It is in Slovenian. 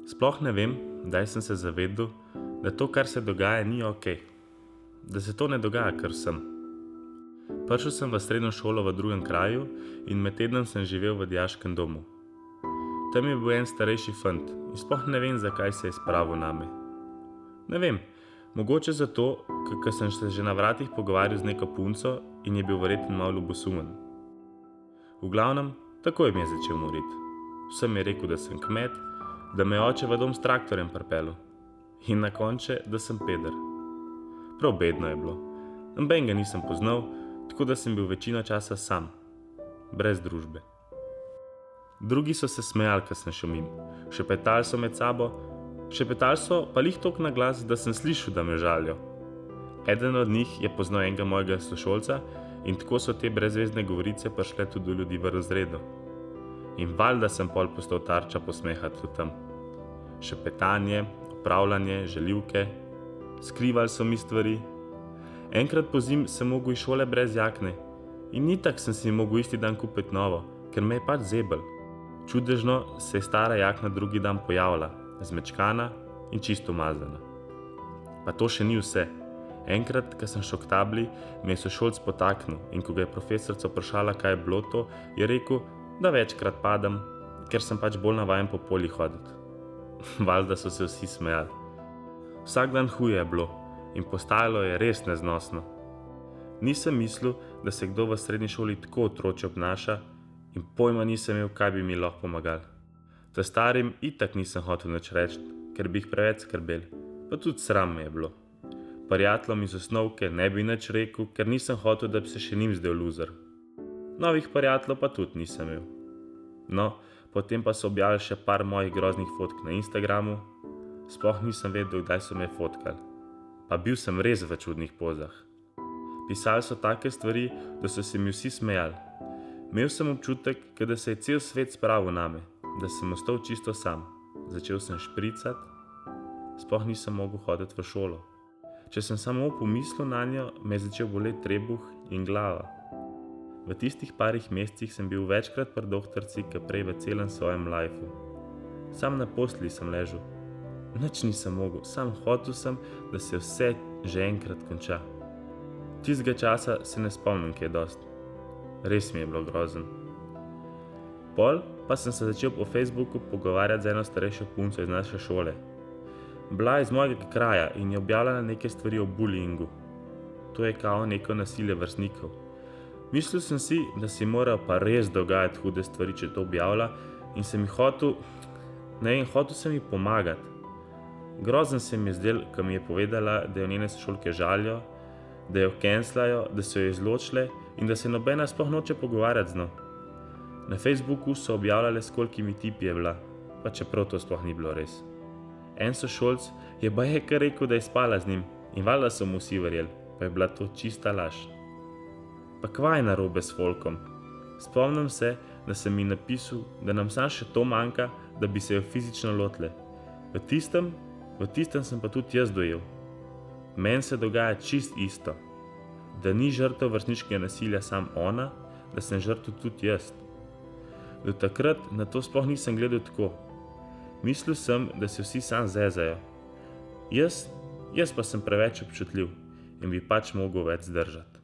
Sploh ne vem, kdaj sem se zavedel, da to, kar se dogaja, ni ok. Da se to ne dogaja kar sem. Prišel sem v srednjo šolo v drugem kraju in med tednom sem živel v dijaškem domu. Tam je bil en starejši fant in sploh ne vem, zakaj se je spravil name. Ne vem, mogoče zato, ker sem se že na vratih pogovarjal z neko punco in je bil verjetno malo ljubosumen. V glavnem, takoj mi je začel moriti. Vsem je rekel, da sem kmet, da me je oče v dom s traktorjem pripeljal in na konče, da sem peder. Prav bedno je bilo. Noben ga nisem poznal, tako da sem bil večino časa sam, brez družbe. Drugi so se smejali, ko sem šel mimo. Šepetali so med sabo, šepetali so pa lih toliko na glas, da sem slišal, da me žalijo. Eden od njih je poznal enega mojega sošolca in tako so te brezvezne govorice prišle tudi do ljudi v razredu. In valjda sem pol postal tarča posmeha tudi tam. Šepetanje, opravljanje, žaljivke, skrivali so mi stvari. Enkrat pozimi sem mogel iz šole brez jakne in itak sem si mogel isti dan kupiti novo, ker me je pač zebel. Čudežno se je stara jakna drugi dan pojavila, zmečkana in čisto umazana. Pa to še ni vse. Enkrat, ko sem šel k tabli, me je sošolc potaknil in ko ga je profesorica vprašala, kaj je bilo to, je rekel, da večkrat padam, ker sem pač bolj navajen po polju hoditi. Valjda so se vsi smejali. Vsak dan huje je bilo in postajalo je res neznosno. Nisem mislil, da se kdo v srednji šoli tako otročje obnaša in pojma nisem imel, kaj bi mi lahko pomagali. Ta starim itak nisem hotel nič reči, ker bi jih preveč skrbeli, pa tudi sram me je bilo. Prijateljem iz osnovke ne bi nič rekel, ker nisem hotel, da bi se še njim zdel luzer. Novih prijateljev pa tudi nisem imel. No, potem pa so objavili še par mojih groznih fotk na Instagramu. Sploh nisem vedel, kdaj so me fotkali. Pa bil sem res v čudnih pozah. Pisali so take stvari, da so se mi vsi smejali. Imel sem občutek, da se je cel svet spravil name, da sem ostal čisto sam. Začel sem špricati, sploh nisem mogel hoditi v šolo. Če sem samo pomislil nanjo, me je začel boleti trebuh in glava. V tistih parih mesecih sem bil večkrat pri doktorci, kot prej v celem svojem lifeu. Sam na postelji sem ležal. Nič nisem mogel, sam hotel sem, da se vse že enkrat konča. Tistega časa se ne spomnim kaj dosti. Res mi je bilo grozen. Pol pa sem se začel po Facebooku pogovarjati z eno starejšo punco iz naše šole. Bila je iz mojega kraja in je objavljala neke stvari o bullyingu. To je kao neko nasilje vrstnikov. Mislil sem si, da si morajo pa res dogajati hude stvari, če to objavlja in hotel sem ji pomagati. Grozen se mi je zdel, ko mi je povedala, da jo njene sošolke žalijo, da jo kenslajo, da so jo izločile in da se nobena sploh noče pogovarjati z njo. Na Facebooku so objavljale, s kolikimi tipi je bila, pa čeprav to sploh ni bilo res. En sošolc je baje kar rekel, da je spala z njim in valjda so mu vsi verjeli, pa je bila to čista laž. Pa kva je narobe s folkom? Spomnim se, da sem mi napisal, da nam samo še to manjka, da bi se jo fizično lotile. V tistem sem pa tudi jaz dojel. Meni se dogaja čist isto. Da ni žrtev vrstniškega nasilja sam ona, da sem žrtev tudi jaz. Do takrat na to sploh nisem gledal tako. Mislil sem, da se vsi sam zezajo. Jaz pa sem preveč občutljiv in bi pač mogel več zdržati.